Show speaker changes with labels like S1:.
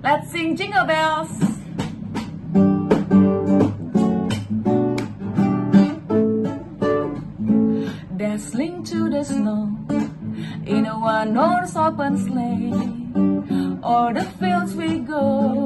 S1: Let's sing Jingle Bells. Dazzling to the snow in a one-horse open sleigh, o'er the fields we go,